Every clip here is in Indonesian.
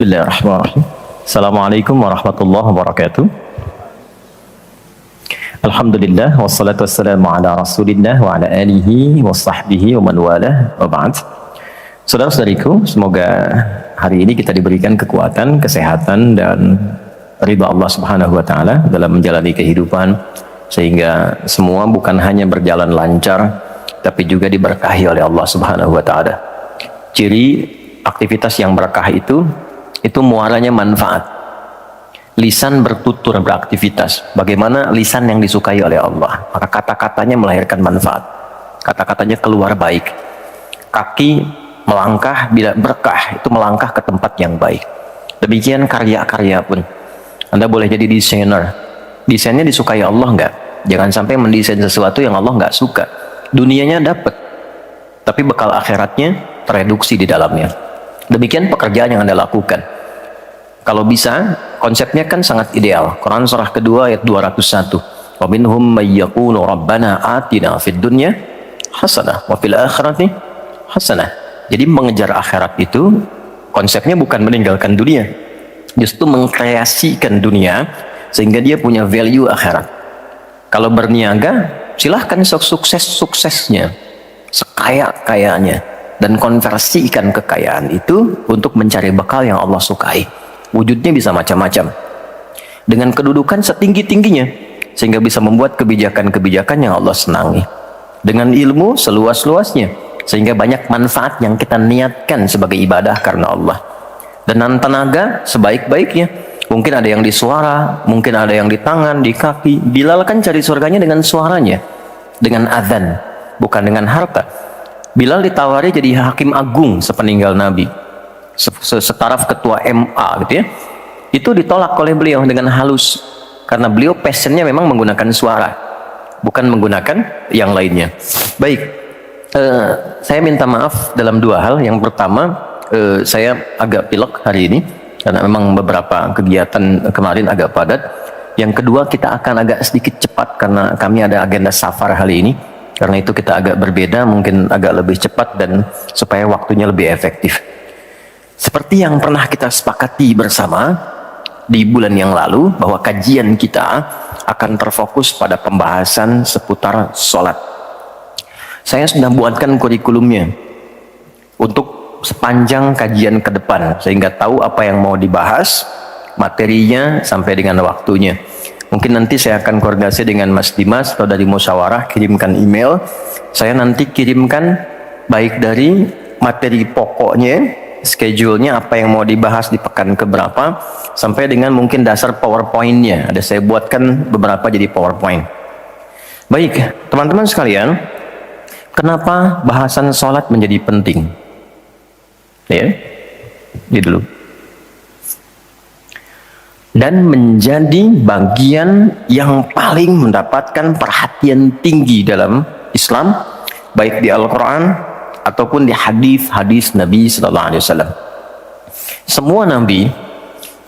Bismillahirrahmanirrahim. Assalamualaikum warahmatullahi wabarakatuh. Alhamdulillah wassalatu wassalamu ala Rasulillah wa ala alihi wa sahbihi wa man walah wa ba'd. Saudara-saudariku, semoga hari ini kita diberikan kekuatan, kesehatan dan ridha Allah Subhanahu wa taala dalam menjalani kehidupan, sehingga semua bukan hanya berjalan lancar tapi juga diberkahi oleh Allah Subhanahu wa taala. Ciri aktivitas yang berkah itu muaranya manfaat. Lisan bertutur beraktivitas. Bagaimana lisan yang disukai oleh Allah, maka kata-katanya melahirkan manfaat. Kata-katanya keluar baik. Kaki melangkah bila berkah, itu melangkah ke tempat yang baik. Demikian karya-karya pun. Anda boleh jadi desainer. Desainnya disukai Allah enggak? Jangan sampai mendesain sesuatu yang Allah enggak suka. Dunianya dapat, tapi bekal akhiratnya tereduksi di dalamnya. Demikian pekerjaan yang Anda lakukan. Kalau bisa, konsepnya kan sangat ideal. Quran surah kedua ayat 201. Wa minhum may yaqulu rabbana atina fid dunya hasanah wa fil akhirati hasanah. Jadi mengejar akhirat itu konsepnya bukan meninggalkan dunia, justru mengkreasikan dunia sehingga dia punya value akhirat. Kalau berniaga, silahkan sukses-suksesnya, sekaya-kayanya, dan konversikan kekayaan itu untuk mencari bekal yang Allah sukai. Wujudnya bisa macam-macam, dengan kedudukan setinggi-tingginya, sehingga bisa membuat kebijakan-kebijakan yang Allah senangi. Dengan ilmu seluas-luasnya, sehingga banyak manfaat yang kita niatkan sebagai ibadah karena Allah. Dengan tenaga sebaik-baiknya, mungkin ada yang di suara, mungkin ada yang di tangan, di kaki. Bilal kan cari surganya dengan suaranya, dengan azan, bukan dengan harta. Bilal ditawari jadi hakim agung sepeninggal Nabi, setaraf ketua MA gitu ya. Itu ditolak oleh beliau dengan halus, karena beliau passionnya memang menggunakan suara, bukan menggunakan yang lainnya. Baik, saya minta maaf dalam dua hal. Yang pertama, saya agak pilek hari ini karena memang beberapa kegiatan kemarin agak padat. Yang kedua, kita akan agak sedikit cepat karena kami ada agenda safar hari ini. Karena itu kita agak berbeda, mungkin agak lebih cepat dan supaya waktunya lebih efektif. Seperti yang pernah kita sepakati bersama di bulan yang lalu, bahwa kajian kita akan terfokus pada pembahasan seputar sholat. Saya sudah buatkan kurikulumnya untuk sepanjang kajian ke depan, sehingga tahu apa yang mau dibahas, materinya sampai dengan waktunya. Mungkin nanti saya akan koordinasi dengan Mas Dimas atau dari musyawarah, kirimkan email. Saya nanti kirimkan baik dari materi pokoknya, schedule-nya apa yang mau dibahas di pekan keberapa, sampai dengan mungkin dasar PowerPoint-nya. Ada saya buatkan beberapa jadi PowerPoint. Baik, teman-teman sekalian, kenapa bahasan sholat menjadi penting? Ya, ini dulu. Dan menjadi bagian yang paling mendapatkan perhatian tinggi dalam Islam, baik di Al-Quran ataupun di hadis-hadis Nabi Sallallahu Alaihi Wasallam. Semua Nabi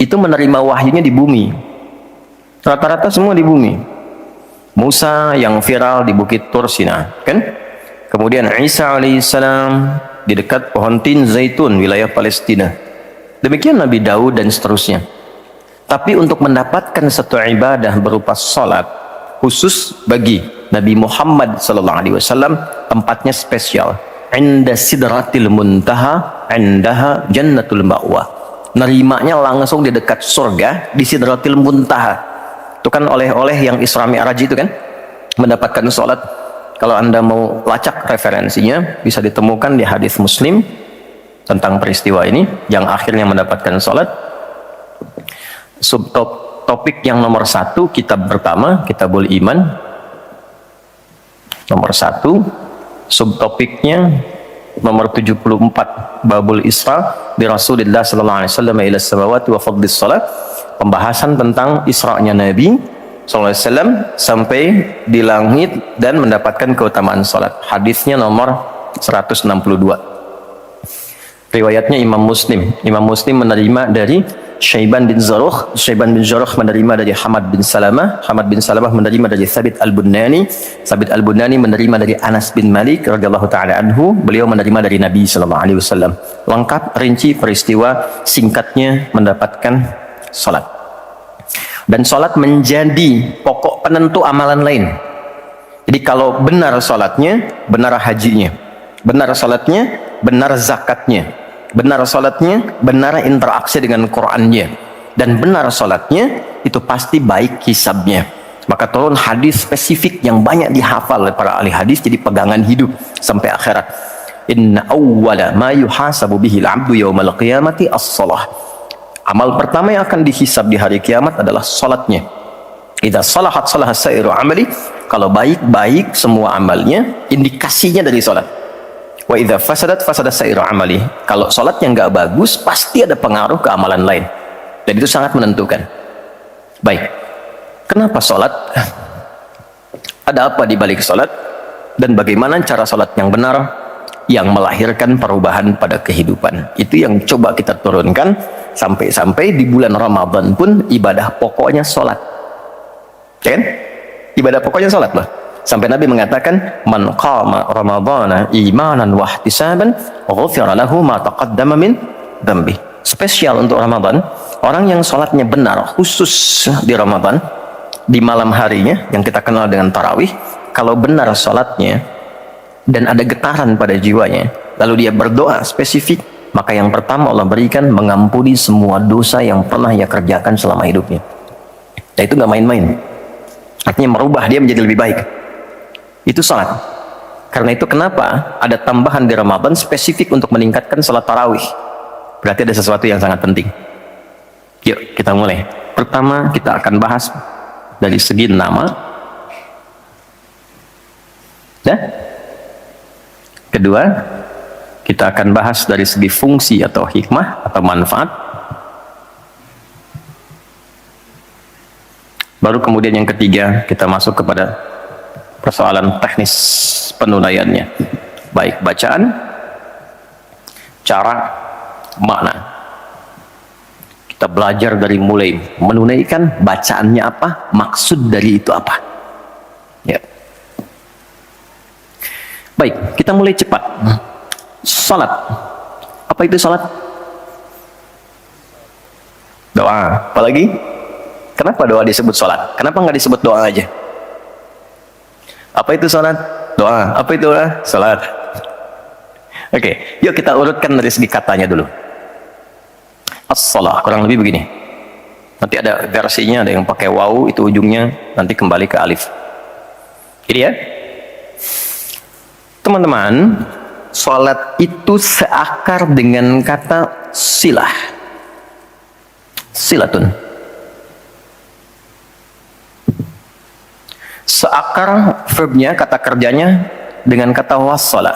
itu menerima wahyunya di bumi, rata-rata semua di bumi. Musa yang viral di Bukit Tur Sina, kan? Kemudian Isa alaihissalam di dekat pohon tin zaitun wilayah Palestina. Demikian Nabi Daud dan seterusnya. Tapi untuk mendapatkan satu ibadah berupa salat khusus bagi Nabi Muhammad sallallahu alaihi wasallam, tempatnya spesial. Inda sidratil muntaha, indaha jannatul ma'wa. Nerimanya langsung di dekat surga, di sidratil muntaha. Itu kan oleh-oleh yang Isra Mi'raj itu kan, mendapatkan salat. Kalau Anda mau lacak referensinya, bisa ditemukan di hadis Muslim tentang peristiwa ini, yang akhirnya mendapatkan salat. Subtopik yang nomor 1, kitab pertama, Kitabul Iman, nomor 1. Subtopiknya nomor 74, Babul Isra bi Rasulillah sallallahu alaihi wasallam ila samawati wa fadlis salat. Pembahasan tentang Isra'nya Nabi sallallahu alaihi wasallam sampai di langit dan mendapatkan keutamaan salat. Hadisnya nomor 162. Riwayatnya Imam Muslim. Imam Muslim menerima dari Syaiban bin Zarukh menerima dari Hamad bin Salamah menerima dari Thabit al-Bunani menerima dari Anas bin Malik radhiyallahu taala anhu, beliau menerima dari Nabi sallallahu alaihi wasallam. Lengkap rinci peristiwa singkatnya mendapatkan salat. Dan salat menjadi pokok penentu amalan lain. Jadi kalau benar salatnya, benar hajinya. Benar salatnya, benar zakatnya. Benar salatnya, benar interaksi dengan Qur'annya. Dan benar salatnya, itu pasti baik hisabnya. Maka turun hadis spesifik yang banyak dihafal oleh para ahli hadis, jadi pegangan hidup sampai akhirat. Inna awwala ma yuhasabu bihil abdu yawmal qiyamati as-salah. Amal pertama yang akan dihisab di hari kiamat adalah salatnya. Idza salahat salaha sa'iru amali. Kalau baik-baik semua amalnya, indikasinya dari salat. Wa idza fasadat fasada sa'iru amali. Kalau salatnya enggak bagus, pasti ada pengaruh ke amalan lain. Dan itu sangat menentukan. Baik. Kenapa salat? Ada apa di balik salat? Dan bagaimana cara salat yang benar yang melahirkan perubahan pada kehidupan? Itu yang coba kita turunkan sampai-sampai di bulan Ramadan pun ibadah pokoknya salat. Ya kan? Ibadah pokoknya salat loh. Sampai Nabi mengatakan, man qama ramadhana imanan wa ihtisaban ghufira lahu ma taqaddama min dhanbi. Spesial untuk Ramadan, orang yang salatnya benar khusus di Ramadan, di malam harinya yang kita kenal dengan tarawih, kalau benar salatnya dan ada getaran pada jiwanya, lalu dia berdoa spesifik, maka yang pertama Allah berikan mengampuni semua dosa yang pernah ia kerjakan selama hidupnya. Dan itu nggak main-main. Artinya merubah dia menjadi lebih baik. Itu salat. Karena itu kenapa ada tambahan di Ramadan spesifik untuk meningkatkan salat tarawih. Berarti ada sesuatu yang sangat penting. Yuk kita mulai. Pertama kita akan bahas dari segi nama. Nah, kedua kita akan bahas dari segi fungsi atau hikmah atau manfaat. Baru kemudian yang ketiga kita masuk kepada persoalan teknis penunaiannya, baik bacaan, cara, makna. Kita belajar dari mulai menunaikan bacaannya apa, maksud dari itu apa. Ya. Baik, kita mulai cepat. Salat. Apa itu salat? Doa. Apalagi? Kenapa doa disebut salat? Kenapa nggak disebut doa aja? Apa itu salat? Doa. Apa itu doa? Salat. Oke, yuk kita urutkan dari segi katanya dulu. As-salah, kurang lebih begini. Nanti ada versinya, ada yang pakai waw, itu ujungnya nanti kembali ke alif. Ini ya. Teman-teman, salat itu seakar dengan kata silah. Silatun. Seakar verbnya, kata kerjanya dengan kata wassala.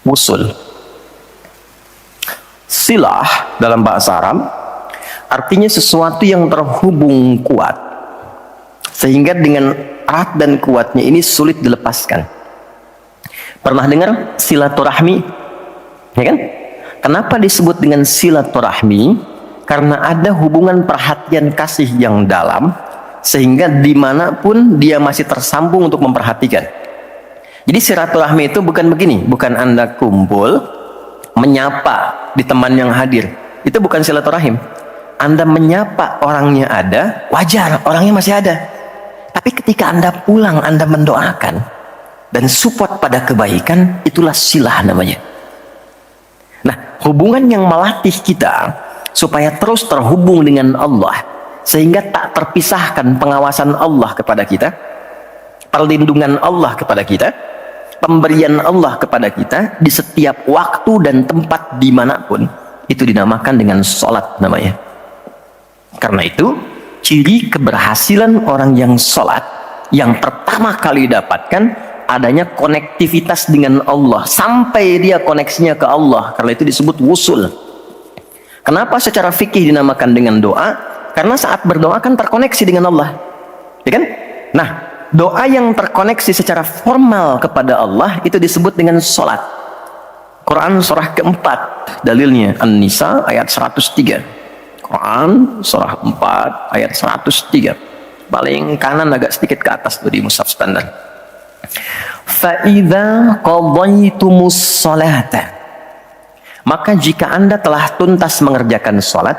Wusul. Silah dalam bahasa Arab artinya sesuatu yang terhubung kuat sehingga dengan erat dan kuatnya ini sulit dilepaskan. Pernah dengar silaturahmi? Ya kan? Kenapa disebut dengan silaturahmi? Karena ada hubungan perhatian kasih yang dalam sehingga dimanapun dia masih tersambung untuk memperhatikan. Jadi silaturahmi itu bukan begini, bukan Anda kumpul menyapa di teman yang hadir, itu bukan silaturahim. Anda menyapa orangnya ada, wajar, orangnya masih ada. Tapi ketika Anda pulang, Anda mendoakan dan support pada kebaikan, itulah silah namanya. Nah, hubungan yang melatih kita supaya terus terhubung dengan Allah, sehingga tak terpisahkan pengawasan Allah kepada kita, perlindungan Allah kepada kita, pemberian Allah kepada kita di setiap waktu dan tempat dimanapun, itu dinamakan dengan sholat namanya. Karena itu ciri keberhasilan orang yang sholat yang pertama kali dapatkan adanya konektivitas dengan Allah sampai dia koneksinya ke Allah. Karena itu disebut wusul. Kenapa secara fikih dinamakan dengan doa? Karena saat berdoa kan terkoneksi dengan Allah, ya kan? Nah, doa yang terkoneksi secara formal kepada Allah itu disebut dengan sholat. Quran surah keempat, dalilnya An-Nisa ayat 103. Quran surah 4 ayat 103. Paling kanan agak sedikit ke atas tuh di mushaf standar. Fa'idza qadaytumus sholata, maka jika Anda telah tuntas mengerjakan sholat,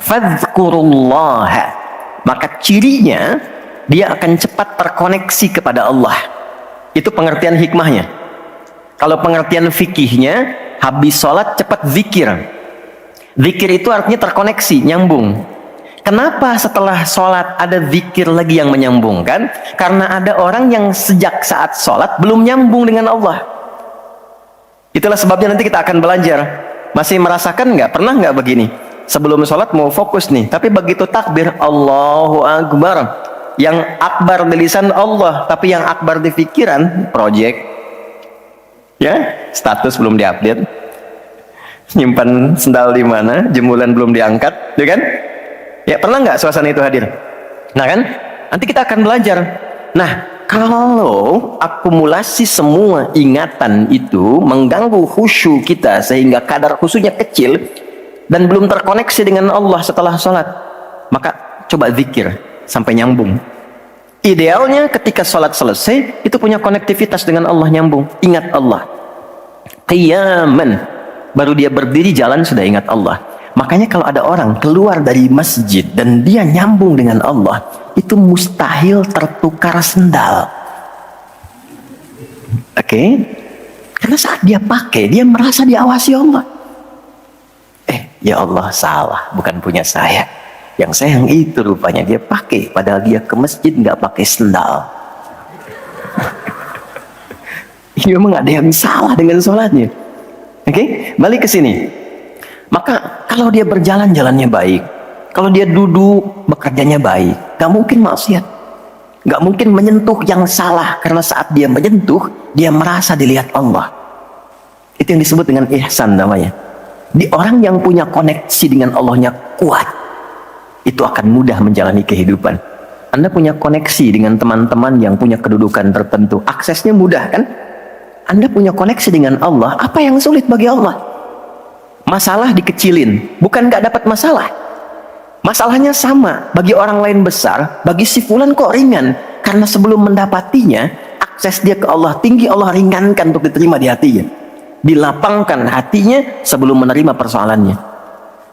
fadhkurullaha, maka cirinya dia akan cepat terkoneksi kepada Allah. Itu pengertian hikmahnya. Kalau pengertian fikihnya, habis sholat cepat zikir. Zikir itu artinya terkoneksi, nyambung. Kenapa setelah sholat ada zikir lagi yang menyambungkan? Karena ada orang yang sejak saat sholat belum nyambung dengan Allah. Itulah sebabnya nanti kita akan belajar. Masih merasakan nggak? Pernah nggak begini? Sebelum sholat mau fokus nih, tapi begitu takbir Allahu Akbar, yang akbar di lisan Allah, tapi yang akbar di pikiran project. Ya, status belum diupdate, nyimpan sendal di mana, jemuran belum diangkat, ya kan? Ya, pernah nggak suasana itu hadir? Nah kan, nanti kita akan belajar. Nah, kalau akumulasi semua ingatan itu mengganggu khusyuk kita sehingga kadar khusyuknya kecil dan belum terkoneksi dengan Allah setelah sholat, maka coba zikir sampai nyambung. Idealnya ketika sholat selesai itu punya konektivitas dengan Allah, nyambung, ingat Allah. Qiyaman, baru dia berdiri jalan sudah ingat Allah. Makanya kalau ada orang keluar dari masjid dan dia nyambung dengan Allah, itu mustahil tertukar sendal. Oke? Karena saat dia pakai, dia merasa diawasi Allah. Ya Allah, salah, bukan punya saya. Yang saya yang itu rupanya dia pakai, padahal dia ke masjid nggak pakai sendal. Memang ada yang salah dengan sholatnya. Oke, balik ke sini. Maka kalau dia berjalan, jalannya baik. Kalau dia duduk, bekerjanya baik. Gak mungkin maksiat. Gak mungkin menyentuh yang salah. Karena saat dia menyentuh, dia merasa dilihat Allah. Itu yang disebut dengan ihsan namanya. Di orang yang punya koneksi dengan Allahnya kuat, itu akan mudah menjalani kehidupan. Anda punya koneksi dengan teman-teman yang punya kedudukan tertentu, aksesnya mudah kan? Anda punya koneksi dengan Allah, apa yang sulit bagi Allah? Masalah dikecilin, bukan nggak dapat masalah. Masalahnya sama, bagi orang lain besar, bagi si fulan kok ringan. Karena sebelum mendapatinya, akses dia ke Allah tinggi, Allah ringankan untuk diterima di hatinya. Dilapangkan hatinya sebelum menerima persoalannya.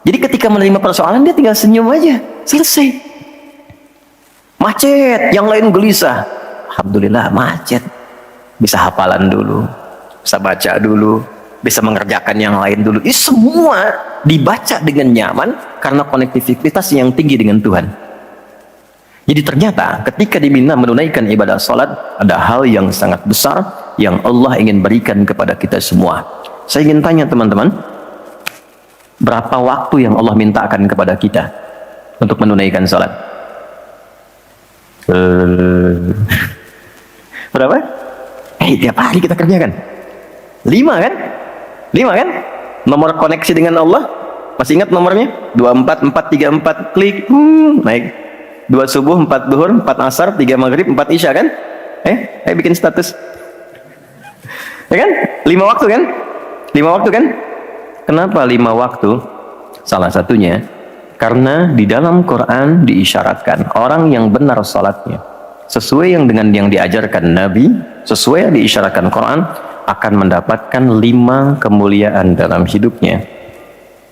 Jadi ketika menerima persoalan, dia tinggal senyum aja, selesai. Macet, yang lain gelisah. Alhamdulillah macet. Bisa hafalan dulu, bisa baca dulu, bisa mengerjakan yang lain dulu. Ini semua dibaca dengan nyaman karena konektivitas yang tinggi dengan Tuhan. Jadi ternyata ketika diminta menunaikan ibadah salat, ada hal yang sangat besar yang Allah ingin berikan kepada kita semua. Saya ingin tanya teman-teman, berapa waktu yang Allah mintakan kepada kita untuk menunaikan salat? Berapa? Tiap hari kita kerjakan 5 kan? 5 kan? Nomor koneksi dengan Allah masih ingat nomornya? 24434 klik, naik. 2 subuh, 4 duhur, 4 asar, 3 maghrib, 4 isya kan? Ayo bikin status. Ya kan? 5 waktu kan? 5 waktu kan? Kenapa 5 waktu? Salah satunya karena di dalam Quran diisyaratkan orang yang benar salatnya sesuai yang dengan yang diajarkan Nabi, sesuai yang diisyaratkan Quran, akan mendapatkan 5 kemuliaan dalam hidupnya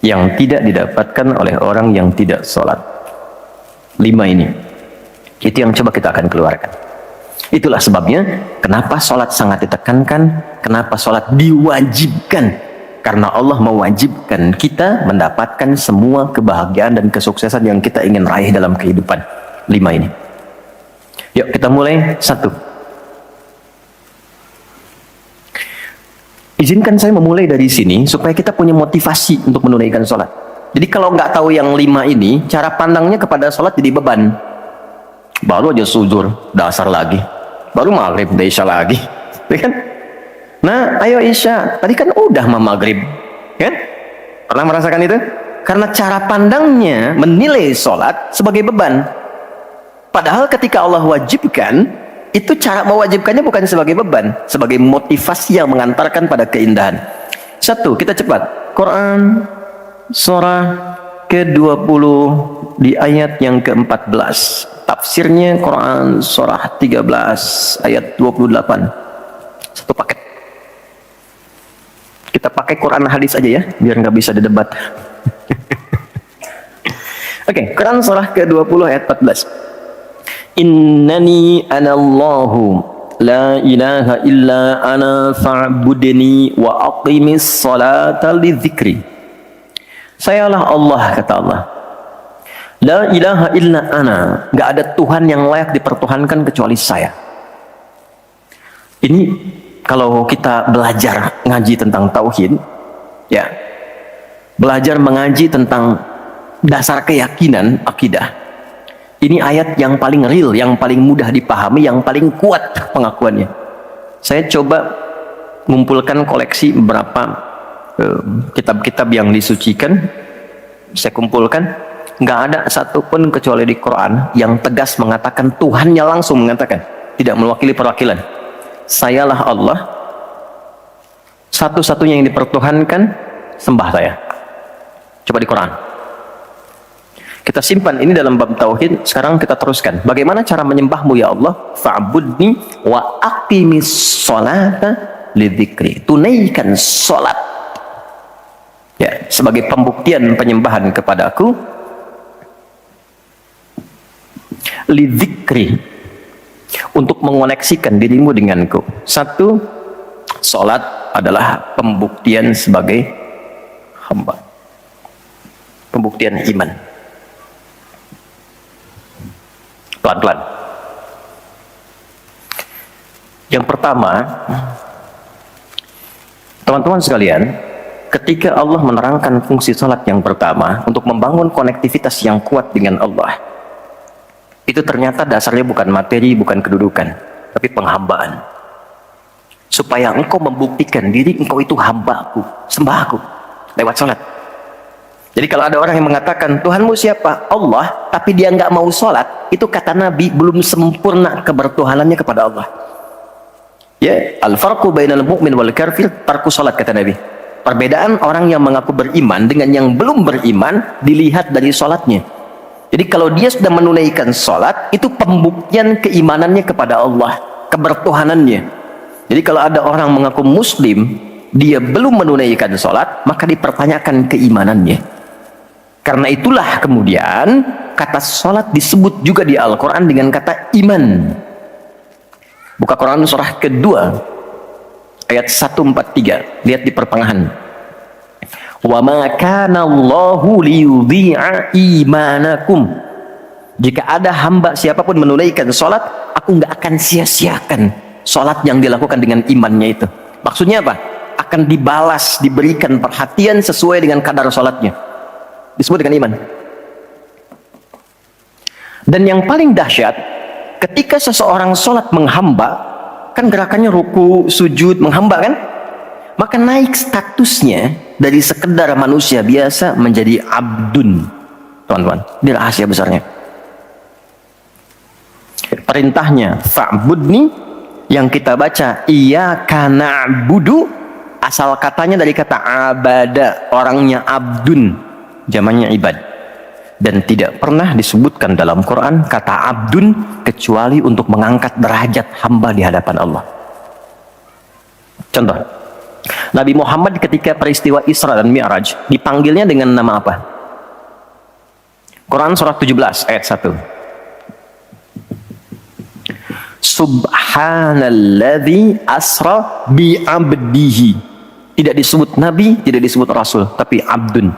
yang tidak didapatkan oleh orang yang tidak sholat. 5 ini, itu yang coba kita akan keluarkan. Itulah sebabnya kenapa sholat sangat ditekankan, kenapa sholat diwajibkan, karena Allah mewajibkan kita mendapatkan semua kebahagiaan dan kesuksesan yang kita ingin raih dalam kehidupan. 5 ini. Yuk kita mulai. 1. Izinkan saya memulai dari sini supaya kita punya motivasi untuk menunaikan sholat. Jadi kalau nggak tahu yang 5 ini, cara pandangnya kepada sholat jadi beban. Baru aja sujud, dasar lagi. Baru maghrib, isya lagi. Kan? Nah, ayo isya. Tadi kan udah maghrib. Kan? Pernah merasakan itu? Karena cara pandangnya menilai sholat sebagai beban. Padahal ketika Allah wajibkan, itu cara mewajibkannya bukan sebagai beban, sebagai motivasi yang mengantarkan pada keindahan. Satu, kita cepat. Quran surah ke-20 di ayat yang ke-14. Tafsirnya Quran surah 13 ayat 28. Satu paket. Kita pakai Quran hadis aja ya, biar nggak bisa didebat. Oke, Quran surah ke-20 ayat 14. Innani anallahu la ilaha illa ana fa'budni wa aqimis salata lidzikri. Sayalah Allah, kata Allah. La ilaha illa ana, gak ada Tuhan yang layak dipertuhankan kecuali saya. Ini kalau kita belajar ngaji tentang tauhid, ya, belajar mengaji tentang dasar keyakinan akidah, ini ayat yang paling real, yang paling mudah dipahami, yang paling kuat pengakuannya. Saya coba mengumpulkan koleksi beberapa kitab-kitab yang disucikan, saya kumpulkan, nggak ada satupun kecuali di Quran yang tegas mengatakan, Tuhannya langsung mengatakan, tidak mewakili perwakilan. Sayalah Allah, satu-satunya yang dipertuhankan, sembah saya. Coba di Quran. Kita simpan ini dalam bab tauhid. Sekarang kita teruskan. Bagaimana cara menyembahmu ya Allah? Fa'budni wa aqimis sholata lidzikri. Tunaikan sholat. Ya, sebagai pembuktian penyembahan kepada aku, lidzikri, untuk mengoneksikan dirimu denganku. Satu, sholat adalah pembuktian sebagai hamba, pembuktian iman. Pelan-pelan. Yang pertama, teman-teman sekalian, ketika Allah menerangkan fungsi salat yang pertama untuk membangun konektivitas yang kuat dengan Allah, itu ternyata dasarnya bukan materi, bukan kedudukan, tapi penghambaan. Supaya engkau membuktikan diri engkau itu hambaku, sembahku, lewat salat. Jadi kalau ada orang yang mengatakan Tuhanmu siapa? Allah, tapi dia nggak mau salat, itu kata Nabi belum sempurna kebertuhanannya kepada Allah. Ya, al-farqu bainal mu'min wal kafir tarku salat, kata Nabi. Perbedaan orang yang mengaku beriman dengan yang belum beriman dilihat dari sholatnya. Jadi kalau dia sudah menunaikan sholat, itu pembuktian keimanannya kepada Allah, kebertuhanannya. Jadi kalau ada orang mengaku muslim, dia belum menunaikan sholat, maka dipertanyakan keimanannya. Karena itulah kemudian kata sholat disebut juga di Al-Quran dengan kata iman. Buka Quran surah kedua ayat 143, lihat di pertengahan. Wa ma kana Allahu liyudhi'a imanakum. Jika ada hamba siapapun menunaikan salat, aku nggak akan sia-siakan salat yang dilakukan dengan imannya itu. Maksudnya apa? Akan dibalas, diberikan perhatian sesuai dengan kadar salatnya. Disebut dengan iman. Dan yang paling dahsyat, ketika seseorang salat menghamba, kan gerakannya ruku, sujud, menghamba kan? Maka naik statusnya dari sekedar manusia biasa menjadi abdun. Teman-teman, ini rahasia besarnya. Perintahnya fa'budni, yang kita baca iyyaka na'budu, asal katanya dari kata abada, orangnya abdun, zamannya ibad. Dan tidak pernah disebutkan dalam Quran kata abdun kecuali untuk mengangkat derajat hamba di hadapan Allah. Contoh, Nabi Muhammad ketika peristiwa Isra dan Mi'raj dipanggilnya dengan nama apa? Quran surah 17 ayat 1. Subhanalladzi asra bi abdihi. Tidak disebut nabi, tidak disebut rasul, tapi abdun.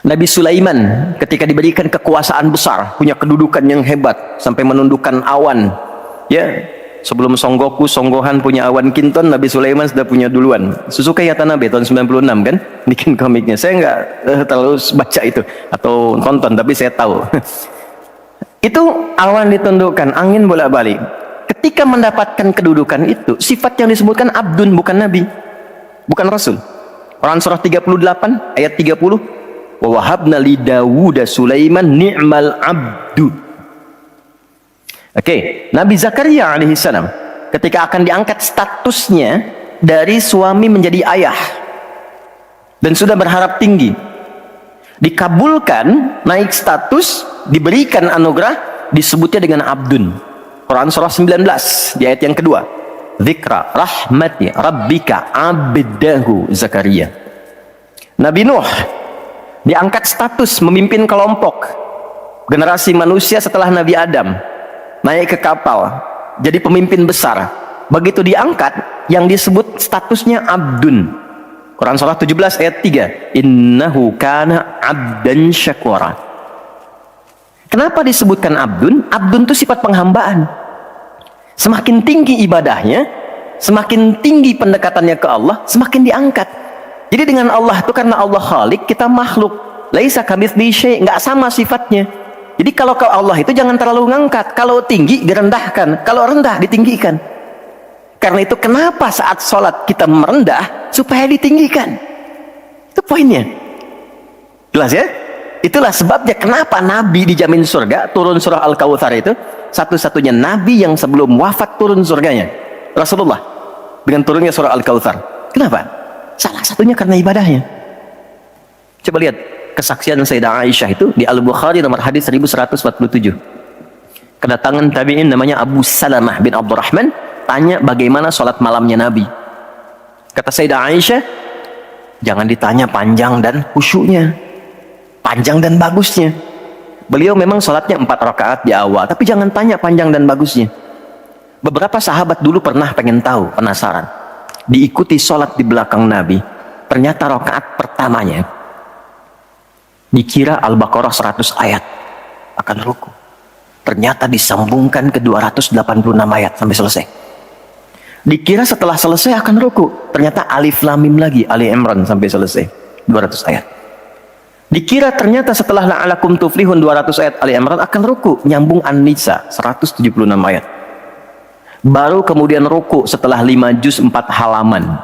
Nabi Sulaiman ketika diberikan kekuasaan besar, punya kedudukan yang hebat sampai menundukkan awan. Ya, sebelum Songgohan punya awan kinton, Nabi Sulaiman sudah punya duluan. Suzuka Yatanbe tahun 96 kan, bikin komiknya. Saya nggak terlalu baca itu atau tonton, tapi saya tahu. Itu awan ditundukkan, angin bolak-balik. Ketika mendapatkan kedudukan itu, sifat yang disebutkan abdun, bukan nabi, bukan rasul. Quran surah 38 ayat 30. Wa wahabna li Dawuda Sulaiman ni'mal abdu. Oke, Nabi Zakaria alaihissalam ketika akan diangkat statusnya dari suami menjadi ayah dan sudah berharap tinggi, dikabulkan, naik status, diberikan anugerah, disebutnya dengan abdun. Quran surah 19 di ayat yang kedua, dzikra rahmati rabbika abdahu Zakaria. Nabi Nuh diangkat status memimpin kelompok generasi manusia setelah Nabi Adam, naik ke kapal jadi pemimpin besar. Begitu diangkat, yang disebut statusnya abdun. Quran surah 17 ayat 3, innahu kana abdan syakura. Kenapa disebutkan abdun? Abdun itu sifat penghambaan. Semakin tinggi ibadahnya, semakin tinggi pendekatannya ke Allah, semakin diangkat. Jadi dengan Allah itu, karena Allah Khalik, kita makhluk. Laisa kamitslihi syai', nggak sama sifatnya. Jadi kalau ke Allah itu jangan terlalu ngangkat. Kalau tinggi direndahkan, kalau rendah ditinggikan. Karena itu kenapa saat sholat kita merendah supaya ditinggikan. Itu poinnya. Jelas ya? Itulah sebabnya kenapa Nabi dijamin surga, turun surah Al-Kautsar itu satu-satunya Nabi yang sebelum wafat turun surganya. Rasulullah dengan turunnya surah Al-Kautsar. Kenapa? Salah satunya karena ibadahnya. Coba lihat kesaksian Sayyidah Aisyah itu di Al-Bukhari nomor hadis 1147. Kedatangan tabi'in namanya Abu Salamah bin Abdurrahman, tanya bagaimana sholat malamnya Nabi. Kata Sayyidah Aisyah, jangan ditanya panjang dan khusyuknya, panjang dan bagusnya. Beliau memang sholatnya 4 rakaat di awal, tapi jangan tanya panjang dan bagusnya. Beberapa sahabat dulu pernah pengen tahu, penasaran, diikuti sholat di belakang Nabi. Ternyata rakaat pertamanya dikira Al-Baqarah 100 ayat akan ruku, ternyata disambungkan ke 286 ayat sampai selesai. Dikira setelah selesai akan ruku, ternyata Alif Lam Mim lagi, Ali Imran sampai selesai 200 ayat. Dikira ternyata setelah la'alakum tuflihun 200 ayat Ali Imran akan ruku, nyambung An-Nisa 176 ayat. Baru kemudian ruku setelah 5 juz 4 halaman.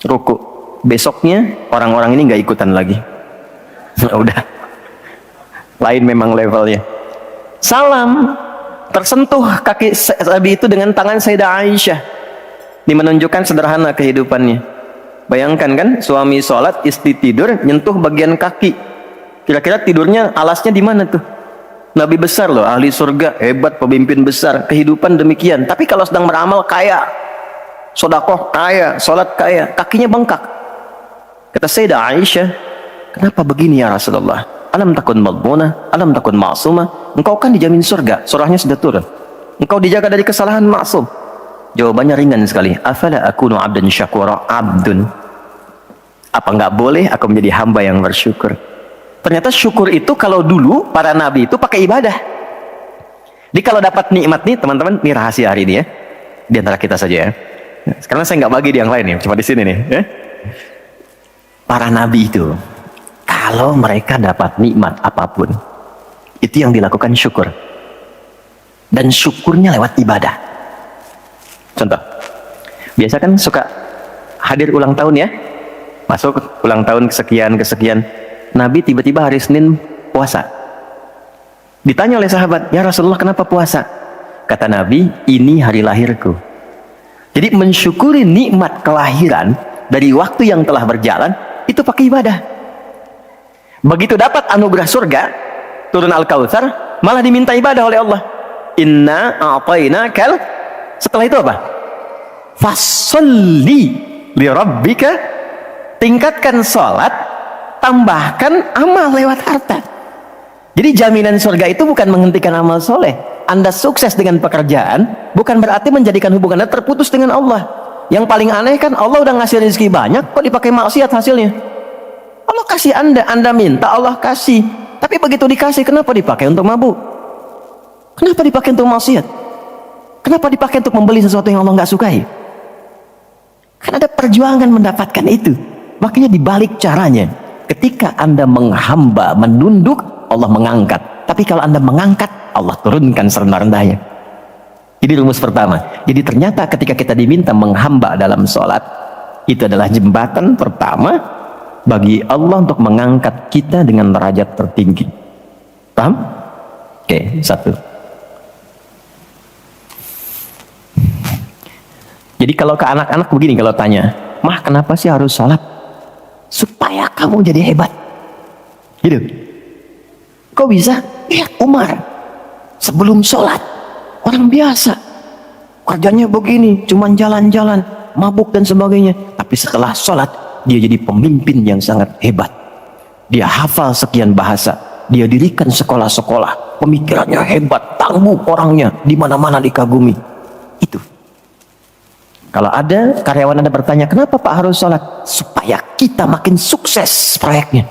Ruku. Besoknya orang-orang ini nggak ikutan lagi. Udah. Lain memang levelnya. Salam. Tersentuh kaki Nabi itu dengan tangan Sayyidah Aisyah. Ini menunjukkan sederhana kehidupannya. Bayangkan kan, suami sholat, istri tidur, nyentuh bagian kaki. Kira-kira tidurnya alasnya di mana tuh? Nabi besar loh, ahli surga, hebat, pemimpin besar, kehidupan demikian. Tapi kalau sedang beramal kaya, sodakoh kaya, sholat kaya, kakinya bengkak. Kata Sayyidah Aisyah, kenapa begini ya Rasulullah? Alam takun madbuna, alam takun ma'sumah. Engkau kan dijamin surga, surahnya sudah turun. Engkau dijaga dari kesalahan, maksum. Jawabannya ringan sekali. Afala akunu abdan syakura, abdun. Apa nggak boleh aku menjadi hamba yang bersyukur? Ternyata syukur itu kalau dulu para nabi itu pakai ibadah. Jadi kalau dapat nikmat nih teman-teman, ini rahasia hari ini ya, di antara kita saja ya. Sekarang saya nggak bagi di yang lain nih, cuma di sini nih. Ya. Para nabi itu, kalau mereka dapat nikmat apapun, itu yang dilakukan syukur. Dan syukurnya lewat ibadah. Contoh, biasa kan suka hadir ulang tahun ya, masuk ulang tahun kesekian. Nabi tiba-tiba hari Senin puasa. Ditanya oleh sahabat, ya Rasulullah kenapa puasa? Kata Nabi, ini hari lahirku. Jadi mensyukuri nikmat kelahiran dari waktu yang telah berjalan, itu pakai ibadah. Begitu dapat anugerah surga, turun Al-Kautsar, malah diminta ibadah oleh Allah. Inna a'tainakal. Setelah itu apa? Fasholli li rabbika. Tingkatkan sholat, tambahkan amal lewat harta. Jadi jaminan surga itu bukan menghentikan amal soleh. Anda sukses dengan pekerjaan, bukan berarti menjadikan hubungan Anda terputus dengan Allah. Yang paling aneh kan, Allah udah ngasih rezeki banyak, kok dipakai maksiat hasilnya? Allah kasih Anda minta, Allah kasih. Tapi begitu dikasih, kenapa dipakai untuk mabuk? Kenapa dipakai untuk maksiat? Kenapa dipakai untuk membeli sesuatu yang Allah nggak sukai? Kan ada perjuangan mendapatkan itu. Makanya dibalik caranya, ketika Anda menghamba, menunduk, Allah mengangkat. Tapi kalau Anda mengangkat, Allah turunkan serendah-rendahnya. Ini rumus pertama. Jadi ternyata ketika kita diminta menghamba dalam sholat, itu adalah jembatan pertama bagi Allah untuk mengangkat kita dengan derajat tertinggi. Paham? Oke, satu. Jadi kalau ke anak-anak begini, kalau tanya, "Mah, kenapa sih harus sholat?" Supaya kamu jadi hebat. Gitu. Kok bisa? Lihat Umar. Sebelum sholat, orang biasa. Kerjanya begini, cuman jalan-jalan, mabuk dan sebagainya. Tapi setelah sholat, dia jadi pemimpin yang sangat hebat. Dia hafal sekian bahasa. Dia dirikan sekolah-sekolah. Pemikirannya hebat, tangguh orangnya. Di mana-mana dikagumi. Itu. Kalau ada karyawan Anda bertanya, kenapa Pak harus sholat? Supaya kita makin sukses proyeknya.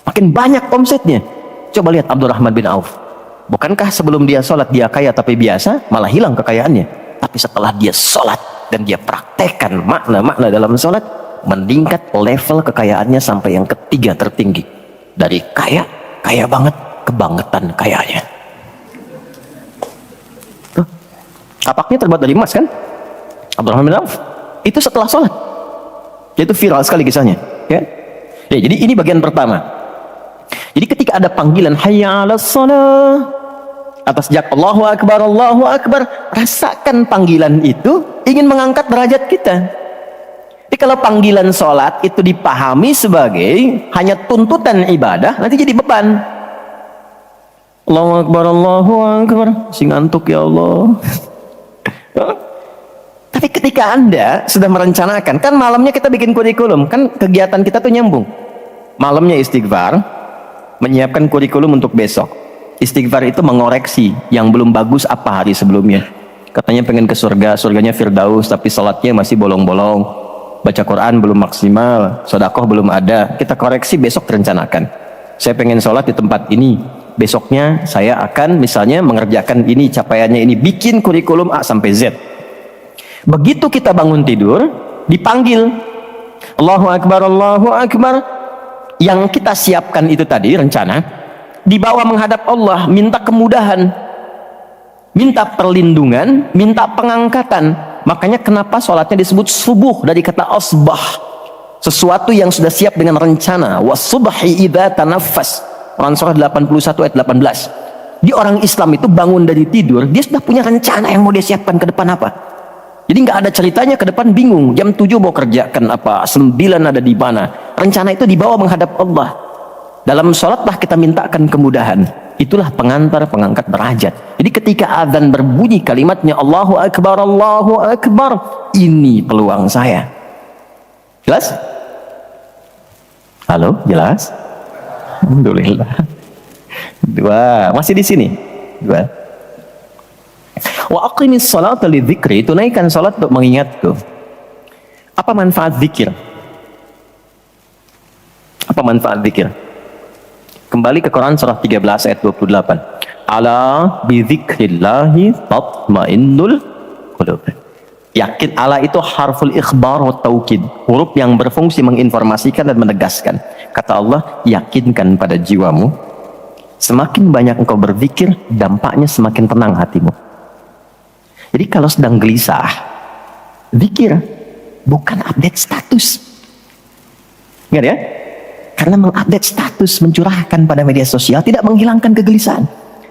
Makin banyak omsetnya. Coba lihat Abdurrahman bin Auf. Bukankah sebelum dia sholat dia kaya tapi biasa, malah hilang kekayaannya. Tapi setelah dia sholat dan dia praktekkan makna-makna dalam sholat, meningkat level kekayaannya sampai yang ketiga tertinggi. Dari kaya, kaya banget, kebangetan kayanya. Tuh. Kapaknya terbuat dari emas kan? Abdurrahman bin Auf. Itu setelah sholat. Itu viral sekali kisahnya. Ya? Ya, jadi ini bagian pertama. Jadi ketika ada panggilan hayya 'alas shalah, atas jak Allahu Akbar, rasakan panggilan itu ingin mengangkat derajat kita. Jadi kalau panggilan sholat itu dipahami sebagai hanya tuntutan ibadah, nanti jadi beban. Allahu Akbar, si ngantuk ya Allah. Tapi ketika Anda sudah merencanakan, kan malamnya kita bikin kurikulum, kan kegiatan kita tuh nyambung. Malamnya istighfar, menyiapkan kurikulum untuk besok. Istighfar itu mengoreksi yang belum bagus apa hari sebelumnya. Katanya pengen ke surga, surganya Firdaus, tapi salatnya masih bolong-bolong. Baca Quran belum maksimal, sedekah belum ada. Kita koreksi besok, rencanakan. Saya pengen sholat di tempat ini. Besoknya saya akan misalnya mengerjakan ini, capaiannya ini. Bikin kurikulum A sampai Z. Begitu kita bangun tidur, dipanggil. Allahu Akbar, Allahu Akbar. Yang kita siapkan itu tadi, rencana, dibawa menghadap Allah, minta kemudahan, minta perlindungan, minta pengangkatan. Makanya kenapa sholatnya disebut subuh dari kata asbah, sesuatu yang sudah siap dengan rencana. Wasubhi idza tanaffas, Quran surah 81 ayat 18. Di orang Islam itu bangun dari tidur, dia sudah punya rencana yang mau dia siapkan ke depan apa. Jadi nggak ada ceritanya ke depan bingung, jam 7 mau kerjakan apa, 9 ada di mana. Rencana itu dibawa menghadap Allah. Dalam sholatlah kita mintakan kemudahan. Itulah pengantar, pengangkat derajat. Jadi ketika azan berbunyi kalimatnya Allahu Akbar, Allahu Akbar, ini peluang saya. Jelas? Halo, jelas? Alhamdulillah. Dua, masih di sini. Dua. Wa aqimis salata lidzikri, tunaikan salat untuk mengingatku. Apa manfaat zikir? Apa manfaat zikir? Kembali ke Quran surah 13 ayat 28. Ala bidzikrillahi tatmainnul qulub. Yakin, ala itu harful ikhbar wa taukid, huruf yang berfungsi menginformasikan dan menegaskan. Kata Allah, yakinkan pada jiwamu. Semakin banyak engkau berzikir, dampaknya semakin tenang hatimu. Jadi kalau sedang gelisah, zikir, bukan update status. Ingat ya? Karena mengupdate status, mencurahkan pada media sosial tidak menghilangkan kegelisahan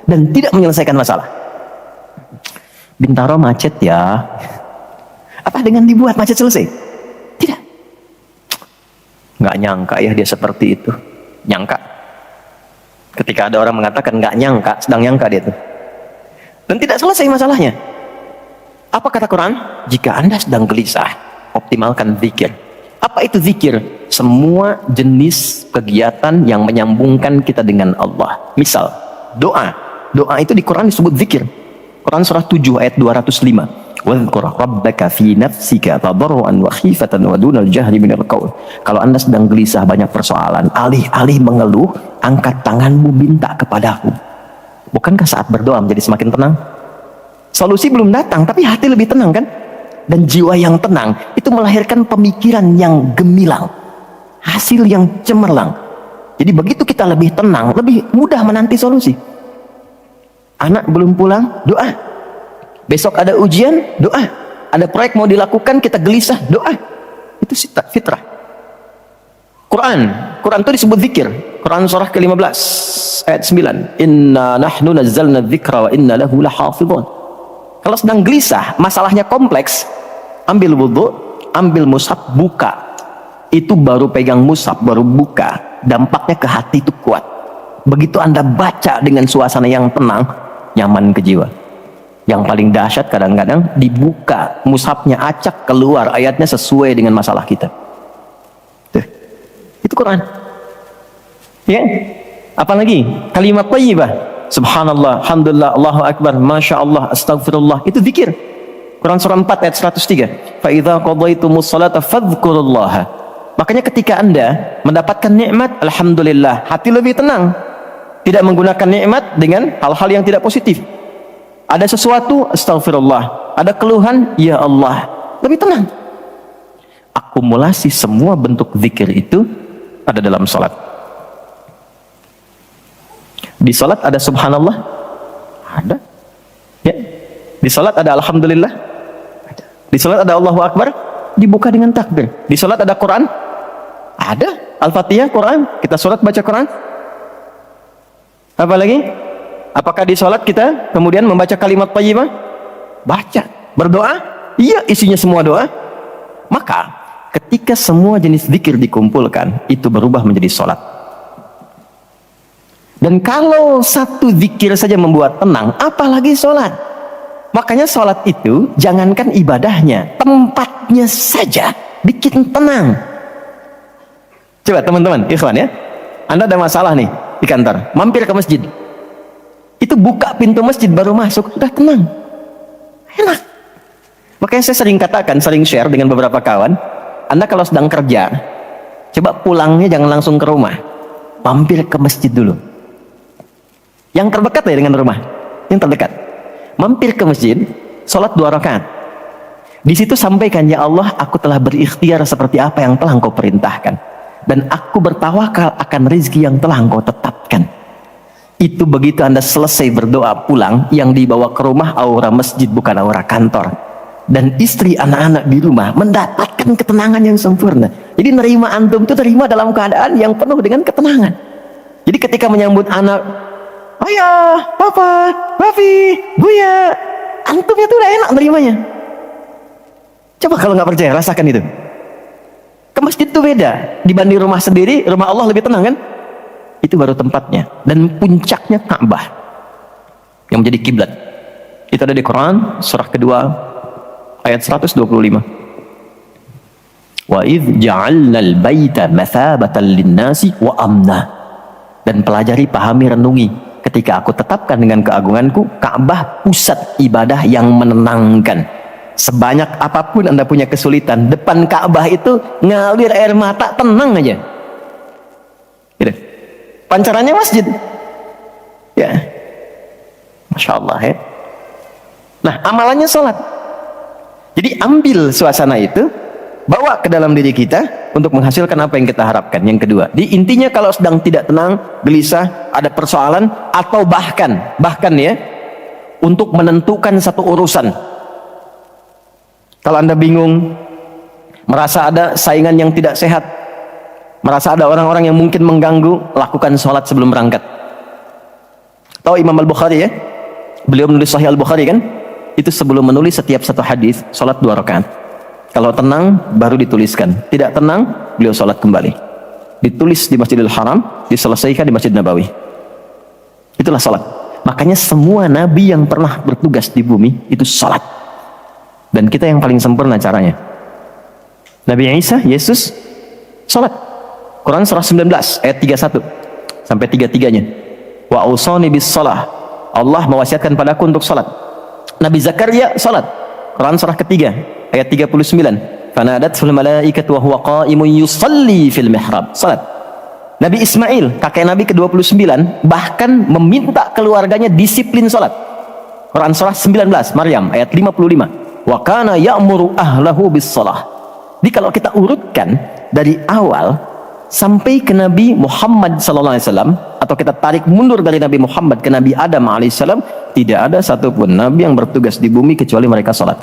dan tidak menyelesaikan masalah. Bintaro macet ya. Apa dengan dibuat macet selesai? Tidak. Nggak nyangka ya dia seperti itu. Nyangka. Ketika ada orang mengatakan nggak nyangka, sedang nyangka dia tuh. Dan tidak selesai masalahnya. Apa kata Quran? Jika Anda sedang gelisah, optimalkan zikir. Apa itu zikir? Semua jenis kegiatan yang menyambungkan kita dengan Allah. Misal, doa. Doa itu di Quran disebut zikir. Quran surah 7 ayat 205. Wadhkur rabbaka fi nafsika tadarruan wa khifatan wa dunal jahri minal qaul. Kalau Anda sedang gelisah, banyak persoalan, alih-alih mengeluh, angkat tanganmu, minta kepadaku. Bukankah saat berdoa menjadi semakin tenang? Solusi belum datang, tapi hati lebih tenang kan? Dan jiwa yang tenang itu melahirkan pemikiran yang gemilang, hasil yang cemerlang. Jadi begitu kita lebih tenang, lebih mudah menanti solusi. Anak belum pulang, doa. Besok ada ujian, doa. Ada proyek mau dilakukan, kita gelisah, doa. Itu fitrah. Quran itu disebut zikir. Quran surah ke-15 ayat 9. Inna nahnu nazzalna dzikra wa inna lahu lahafidhun. Kalau sedang gelisah, masalahnya kompleks, ambil wudhu, ambil mushaf, buka. Itu baru pegang mushaf, baru buka, dampaknya ke hati itu kuat. Begitu Anda baca dengan suasana yang tenang, nyaman ke jiwa. Yang paling dahsyat kadang-kadang dibuka mushafnya, acak keluar ayatnya sesuai dengan masalah kita. Tuh. Itu Quran. Ya. Apalagi kalimat thayyibah, subhanallah, alhamdulillah, Allahu akbar, masya Allah, astagfirullah, itu zikir. Quran surah 4 ayat 103. Fa idza qadaytumus salata fadhkurullaha. Makanya ketika Anda mendapatkan nikmat, alhamdulillah, hati lebih tenang. Tidak menggunakan nikmat dengan hal-hal yang tidak positif. Ada sesuatu, astagfirullah. Ada keluhan, ya Allah, lebih tenang. Akumulasi semua bentuk zikir itu ada dalam salat. Di salat ada subhanallah? Ada. Ya. Di salat ada alhamdulillah? Ada. Di salat ada Allahu akbar? Dibuka dengan takbir. Di salat ada Quran? Ada. Al-Fatihah, Quran. Kita salat baca Quran. Apa lagi? Apakah di salat kita kemudian membaca kalimat thayyibah? Baca. Berdoa? Iya, isinya semua doa. Maka ketika semua jenis zikir dikumpulkan, itu berubah menjadi salat. Dan kalau satu zikir saja membuat tenang, apalagi sholat. Makanya sholat itu jangankan ibadahnya, tempatnya saja bikin tenang. Coba teman-teman, ikhwan ya, Anda ada masalah nih di kantor, mampir ke masjid. Itu buka pintu masjid baru masuk, udah tenang, enak. Makanya saya sering katakan, sering share dengan beberapa kawan, Anda kalau sedang kerja, coba pulangnya jangan langsung ke rumah, mampir ke masjid dulu. Yang terdekat ya dengan rumah, yang terdekat. Mampir ke masjid, sholat 2 rakaat. Di situ sampaikan, ya Allah, aku telah berikhtiar seperti apa yang telah Engkau perintahkan, dan aku bertawakal akan rezeki yang telah Engkau tetapkan. Itu begitu Anda selesai berdoa pulang, yang dibawa ke rumah aura masjid bukan aura kantor. Dan istri, anak-anak di rumah mendapatkan ketenangan yang sempurna. Jadi nerima antum itu terima dalam keadaan yang penuh dengan ketenangan. Jadi ketika menyambut anak, ayah, papa, papi, buya, antumnya tuh udah enak nerimanya. Coba kalau nggak percaya, rasakan itu. Ke masjid tuh beda dibanding rumah sendiri. Rumah Allah lebih tenang kan? Itu baru tempatnya. Dan puncaknya Ka'bah yang menjadi kiblat. Itu ada di Quran surah kedua ayat 125. Wa idh ja'alnal baita mathabatan linnasi wa amna. Dan pelajari, pahami, renungi. Ketika aku tetapkan dengan keagunganku, Ka'bah pusat ibadah yang menenangkan. Sebanyak apapun Anda punya kesulitan, depan Ka'bah itu ngalir air mata, tenang aja. Gitu. Pancarannya masjid. Ya. Masya Allah ya. Nah, amalannya sholat. Jadi ambil suasana itu, bawa ke dalam diri kita untuk menghasilkan apa yang kita harapkan. Yang kedua, di intinya kalau sedang tidak tenang, gelisah, ada persoalan, atau bahkan ya, untuk menentukan satu urusan. Kalau Anda bingung, merasa ada saingan yang tidak sehat, merasa ada orang-orang yang mungkin mengganggu, lakukan sholat sebelum berangkat. Tahu Imam Al-Bukhari ya? Beliau menulis Sahih Al-Bukhari kan? Itu sebelum menulis setiap satu hadis, sholat 2 rakaat. Kalau tenang, baru dituliskan. Tidak tenang, beliau sholat kembali. Ditulis di Masjidil Haram, diselesaikan di Masjid Nabawi. Itulah sholat. Makanya semua nabi yang pernah bertugas di bumi, itu sholat. Dan kita yang paling sempurna caranya. Nabi Isa, Yesus, sholat. Quran surah 19, ayat 31. Sampai 33-nya. Wa ausani bis sholah. Allah mewasiatkan padaku untuk sholat. Nabi Zakaria, sholat. Quran surah ketiga, ayat 39. Fanadatul malaikatu wa huwa qa'imun yusalli fil mihrab. Salat. Nabi Ismail, kakek Nabi ke-29, bahkan meminta keluarganya disiplin salat. Quran surah 19, Maryam ayat 55. Wa kana ya'muru ahlahu bis shalah. Jadi kalau kita urutkan dari awal sampai ke Nabi Muhammad sallallahu alaihi wasallam, atau kita tarik mundur dari Nabi Muhammad ke Nabi Adam alaihissalam, tidak ada satupun nabi yang bertugas di bumi kecuali mereka salat.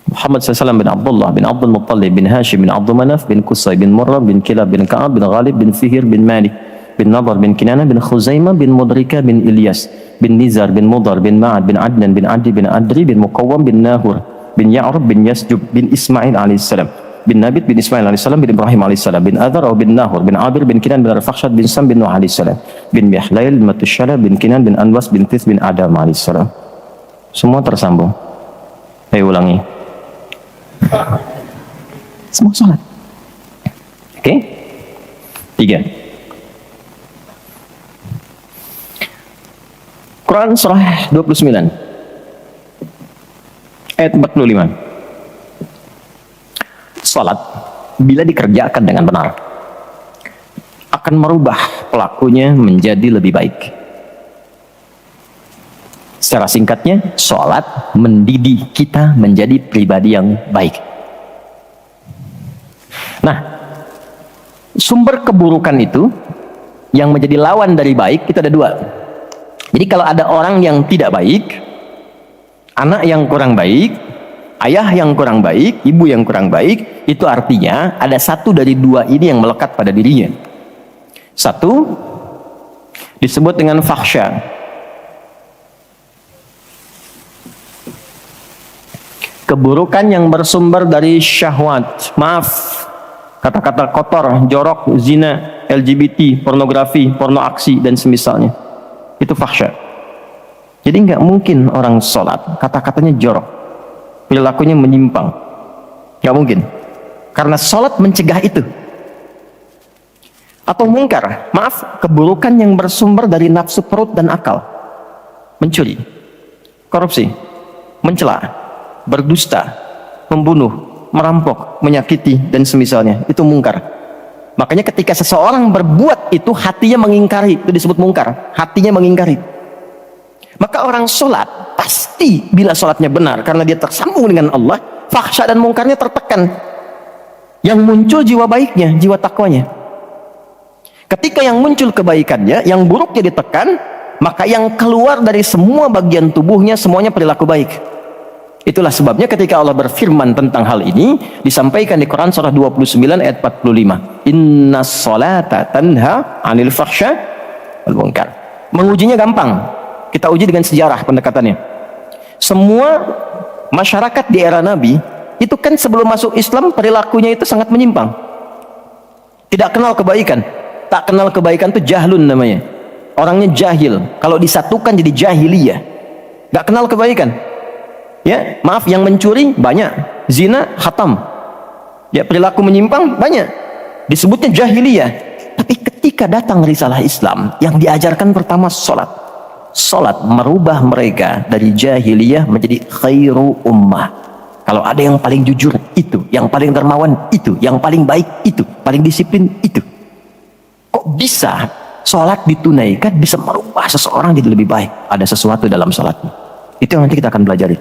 Muhammad SAW bin Abdullah bin Abdul Muttalib bin Hashim bin Abdul Manaf bin Qusay bin Murrah bin Kilab bin Ka'ab bin Ghalib bin Fihir bin Malik bin Nadar bin Kinana bin Khuzaimah bin Mudrika bin Ilyas bin Nizar bin Mudar bin Ma'ad bin Adnan bin Adi bin Adri bin Muqawwam bin Nahur bin Ya'rub bin Yasjub bin Ismail alaihissalam, bin Nabit bin Ismail alaihissalam, bin Ibrahim alaihissalam, bin Adhar bin Nahur, bin Abir bin Kinan, bin Arfakhshad bin Sam bin Nuh alaihissalam, bin Mihlail bin Matushala, bin Kinan, bin Anwas, bin Tis, bin Adam alaihissalam. Semua tersambung. Ayo ulangi. Semua salat. Oke? 3. Quran surah 29 ayat 45. Salat bila dikerjakan dengan benar akan merubah pelakunya menjadi lebih baik. Secara singkatnya, salat mendidik kita menjadi pribadi yang baik. Nah, sumber keburukan itu yang menjadi lawan dari baik itu ada 2. Jadi kalau ada orang yang tidak baik, anak yang kurang baik, ayah yang kurang baik, ibu yang kurang baik, itu artinya ada satu dari 2 ini yang melekat pada dirinya. Satu disebut dengan fakhsya, keburukan yang bersumber dari syahwat, kata-kata kotor, jorok, zina, LGBT, pornografi, porno aksi, dan semisalnya. Itu fakhsya. Jadi nggak mungkin orang sholat kata-katanya jorok, perilakunya menyimpang. Nggak mungkin. Karena sholat mencegah itu. Atau mungkar, keburukan yang bersumber dari nafsu perut dan akal. Mencuri, korupsi, mencela, berdusta, membunuh, merampok, menyakiti, dan semisalnya. Itu mungkar. Makanya ketika seseorang berbuat itu, hatinya mengingkari. Itu disebut mungkar. Hatinya mengingkari. Maka orang sholat, pasti bila sholatnya benar, karena dia tersambung dengan Allah, fakhsya dan mungkarnya tertekan. Yang muncul jiwa baiknya, jiwa takwanya. Ketika yang muncul kebaikannya, yang buruknya ditekan, maka yang keluar dari semua bagian tubuhnya, semuanya perilaku baik. Itulah sebabnya ketika Allah berfirman tentang hal ini, disampaikan di Quran surah 29 ayat 45. Innas sholata tanha anil fakhsya wal munkar. Mengujinya gampang. Kita uji dengan sejarah pendekatannya. Semua masyarakat di era Nabi, itu kan sebelum masuk Islam, perilakunya itu sangat menyimpang. Tidak kenal kebaikan. Tak kenal kebaikan itu jahlun namanya. Orangnya jahil. Kalau disatukan jadi jahiliyah. Gak kenal kebaikan. Ya, yang mencuri banyak, zina khatam. Ya, perilaku menyimpang banyak. Disebutnya jahiliyah. Tapi ketika datang risalah Islam, yang diajarkan pertama salat. Salat merubah mereka dari jahiliyah menjadi khairu ummah. Kalau ada yang paling jujur itu, yang paling dermawan itu, yang paling baik itu, paling disiplin itu. Kok bisa salat ditunaikan bisa merubah seseorang jadi lebih baik? Ada sesuatu dalam salatnya. Itu yang nanti kita akan pelajari.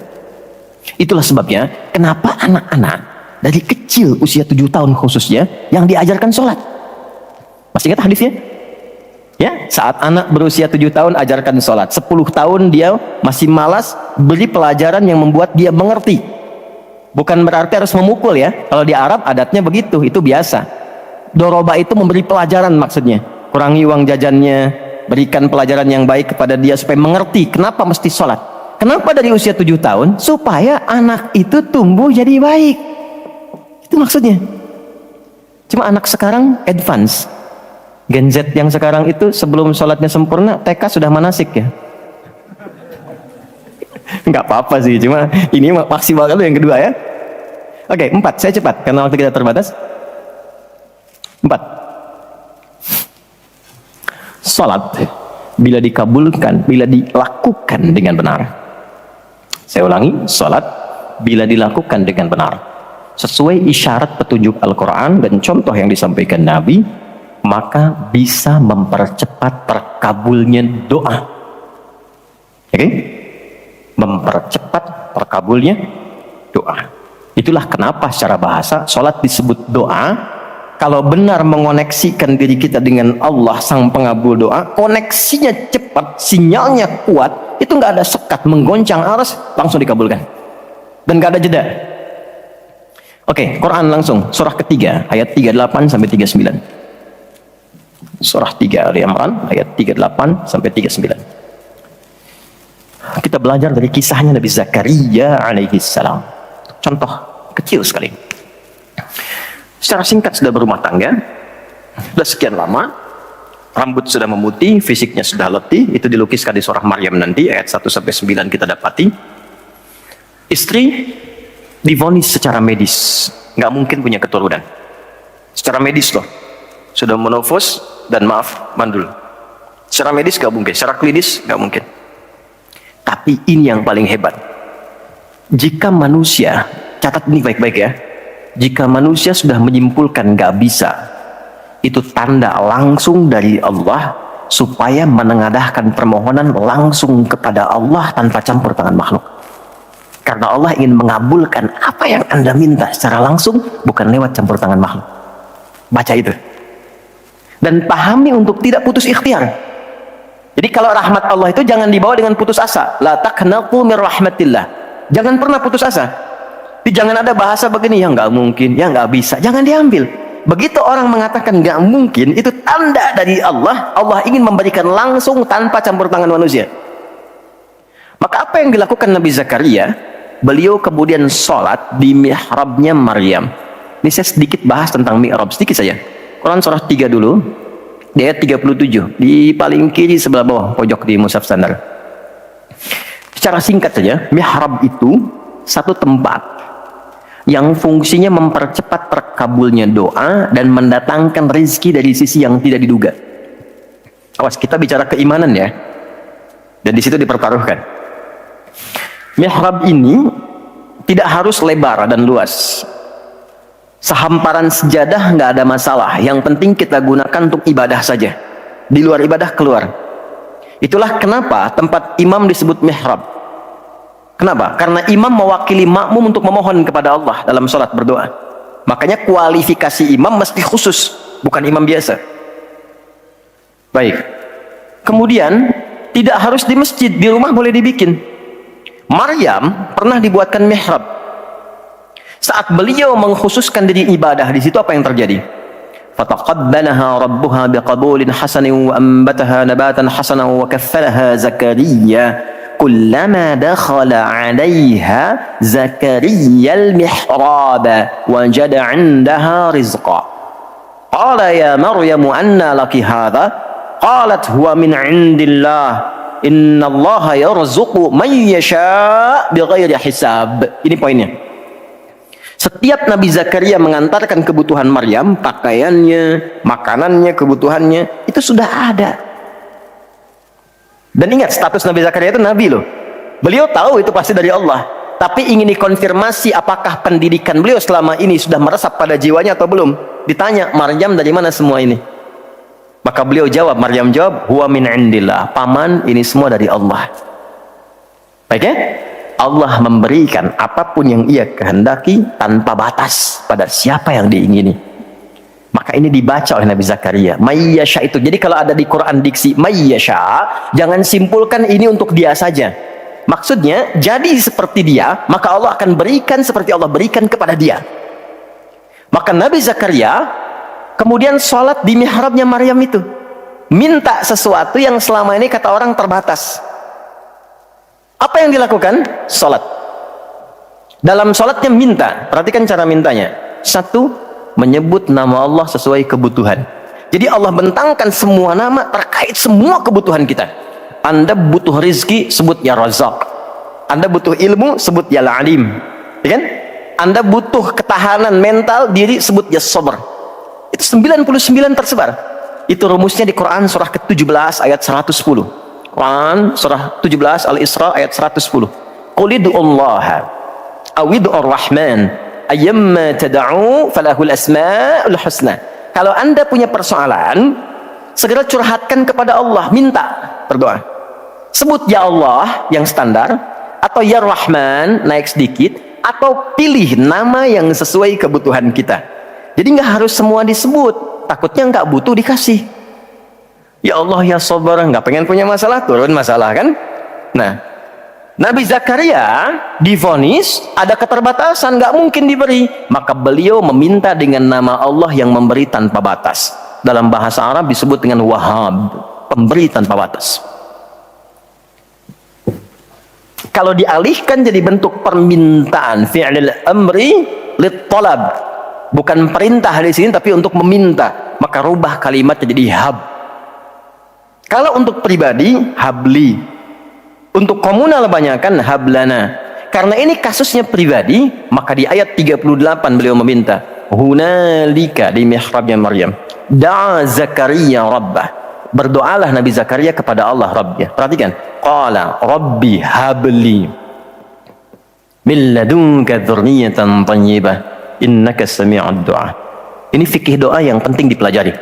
Itulah sebabnya kenapa anak-anak dari kecil usia 7 tahun khususnya yang diajarkan sholat. Masih ingat hadisnya? Ya, saat anak berusia 7 tahun ajarkan sholat. 10 tahun dia masih malas, beri pelajaran yang membuat dia mengerti. Bukan berarti harus memukul ya. Kalau di Arab adatnya begitu, itu biasa. Doroba itu memberi pelajaran maksudnya. Kurangi uang jajannya, berikan pelajaran yang baik kepada dia supaya mengerti kenapa mesti sholat. Kenapa dari usia 7 tahun? Supaya anak itu tumbuh jadi baik. Itu maksudnya. Cuma anak sekarang advance. Gen Z yang sekarang itu sebelum sholatnya sempurna, TK sudah manasik ya. Nggak apa-apa sih, cuma ini maksimal dulu yang kedua ya. Oke, 4, saya cepat karena waktu kita terbatas. 4. Sholat bila dikabulkan, bila dilakukan dengan benar. Saya ulangi, sholat bila dilakukan dengan benar sesuai isyarat petunjuk Al-Quran dan contoh yang disampaikan Nabi, maka bisa mempercepat terkabulnya doa. Oke? Mempercepat terkabulnya doa. Itulah kenapa secara bahasa sholat disebut doa. Kalau benar mengoneksikan diri kita dengan Allah sang pengabul doa, koneksinya cepat, sinyalnya kuat, itu nggak ada sekat, menggoncang aras, langsung dikabulkan dan nggak ada jeda. Oke, Quran langsung surah ketiga ayat 38 sampai 39. Surah 3 Ali Imran ayat 38 sampai 39. Kita belajar dari kisahnya Nabi Zakaria alaihi salam. Contoh kecil sekali. Secara singkat sudah berumah tangga, sudah sekian lama, rambut sudah memutih, fisiknya sudah letih, itu dilukiskan di surah Maryam nanti, ayat 1-9 kita dapati. Istri divonis secara medis, nggak mungkin punya keturunan. Secara medis loh, sudah menopause dan mandul. Secara medis nggak mungkin, secara klinis nggak mungkin. Tapi ini yang paling hebat. Jika manusia, catat ini baik-baik ya, jika manusia sudah menyimpulkan nggak bisa, itu tanda langsung dari Allah supaya menengadahkan permohonan langsung kepada Allah tanpa campur tangan makhluk. Karena Allah ingin mengabulkan apa yang Anda minta secara langsung, bukan lewat campur tangan makhluk. Baca itu. Dan pahami untuk tidak putus ikhtiar. Jadi kalau rahmat Allah itu jangan dibawa dengan putus asa. La taqnatu min rahmatillah. Jangan pernah putus asa. Jangan ada bahasa begini, ya nggak mungkin, ya nggak bisa. Jangan diambil. Begitu orang mengatakan nggak mungkin, itu tanda dari Allah. Allah ingin memberikan langsung tanpa campur tangan manusia. Maka apa yang dilakukan Nabi Zakaria? Beliau kemudian sholat di mihrabnya Maryam. Ini saya sedikit bahas tentang mihrab, sedikit saja. Quran surah 3 dulu, di ayat 37, di paling kiri sebelah bawah pojok di mushaf standar. Secara singkat saja, mihrab itu satu tempat yang fungsinya mempercepat terkabulnya doa dan mendatangkan rezeki dari sisi yang tidak diduga. Awas, kita bicara keimanan ya, dan di situ dipertaruhkan. Mihrab ini tidak harus lebar dan luas. Sehamparan sejadah nggak ada masalah. Yang penting kita gunakan untuk ibadah saja. Di luar ibadah keluar. Itulah kenapa tempat imam disebut mihrab. Kenapa? Karena imam mewakili makmum untuk memohon kepada Allah dalam sholat berdoa. Makanya kualifikasi imam mesti khusus, bukan imam biasa. Baik. Kemudian tidak harus di masjid, di rumah boleh dibikin. Maryam pernah dibuatkan mihrab. Saat beliau mengkhususkan diri ibadah, di situ apa yang terjadi? Fataqabbalaha rabbuha biqabulin hasanin wa ambataha nabatan hasanan wa kaffalaha Zakaria. Kullama dakhala 'alayha Zakaria al-mihrab wajada 'indaha rizqa. Qala ya Maryam anna laki hadha? Qalat huwa min 'indillah. Innallaha yarzuqu man yasha' bighairi hisab. Ini poinnya. Setiap Nabi Zakaria mengantarkan kebutuhan Maryam, pakaiannya, makanannya, kebutuhannya, itu sudah ada. Dan ingat, status Nabi Zakaria itu nabi loh. Beliau tahu itu pasti dari Allah, tapi ingin dikonfirmasi apakah pendidikan beliau selama ini sudah meresap pada jiwanya atau belum. Ditanya, Maryam dari mana semua ini? Maka beliau jawab, Maryam jawab, huwa min indillah. Paman, ini semua dari Allah. Baik ya? Allah memberikan apapun yang ia kehendaki tanpa batas pada siapa yang diingini. Maka ini dibaca oleh Nabi Zakaria. Mayyasha itu. Jadi kalau ada di Quran diksi mayyasha, jangan simpulkan ini untuk dia saja. Maksudnya, jadi seperti dia, maka Allah akan berikan seperti Allah berikan kepada dia. Maka Nabi Zakaria kemudian sholat di mihrabnya Maryam itu. Minta sesuatu yang selama ini kata orang terbatas. Apa yang dilakukan? Sholat. Dalam sholatnya minta. Perhatikan cara mintanya. Satu, menyebut nama Allah sesuai kebutuhan. Jadi Allah bentangkan semua nama terkait semua kebutuhan kita. Anda butuh rizki, sebut ya Razak. Anda butuh ilmu, sebut ya Alim. Ya kan? Anda butuh ketahanan mental diri, sebut ya Sabr. Itu 99 tersebar. Itu rumusnya di Quran surah ke-17 ayat 110. Quran surah 17 Al-Isra ayat 110. Qul id'ullaha aw id'ur rahman ayyamma tad'u falahul asmaul husna. Kalau Anda punya persoalan, segera curhatkan kepada Allah, minta, berdoa. Sebut ya Allah yang standar, atau ya Rahman naik sedikit, atau pilih nama yang sesuai kebutuhan kita. Jadi nggak harus semua disebut, takutnya nggak butuh dikasih. Ya Allah ya Sabar, nggak pengen punya masalah, turun masalah kan? Nah, Nabi Zakaria divonis ada keterbatasan, nggak mungkin diberi, maka beliau meminta dengan nama Allah yang memberi tanpa batas. Dalam bahasa Arab disebut dengan Wahhab, pemberi tanpa batas. Kalau dialihkan jadi bentuk permintaan, fi'lil amri lit talab, bukan perintah di sini tapi untuk meminta, maka rubah kalimatnya jadi hab. Kalau untuk pribadi, habli. Untuk komunal banyakkan hablana. Karena ini kasusnya pribadi, maka di ayat 38 beliau meminta, hunalika, di mihrabnya Maryam, da'a Zakaria rabbah. Berdoalah Nabi Zakaria kepada Allah Rabbnya. Perhatikan, qala rabbi habli min ladunka dzurriyyatan thayyibah innaka sami'ud du'a. Ini fikih doa yang penting dipelajari.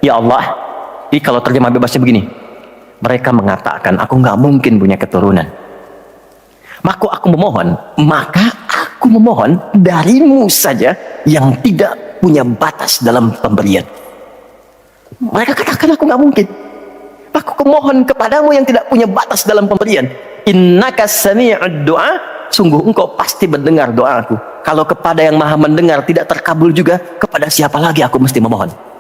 Ya Allah, ini kalau terjemah bebasnya begini, mereka mengatakan aku nggak mungkin punya keturunan, maka aku memohon darimu saja yang tidak punya batas dalam pemberian. Mereka katakan aku nggak mungkin, aku memohon kepadamu yang tidak punya batas dalam pemberian. Innaka sami'ud du'a, sungguh engkau pasti mendengar doaku. Kalau kepada yang maha mendengar tidak terkabul juga, kepada siapa lagi aku mesti memohon?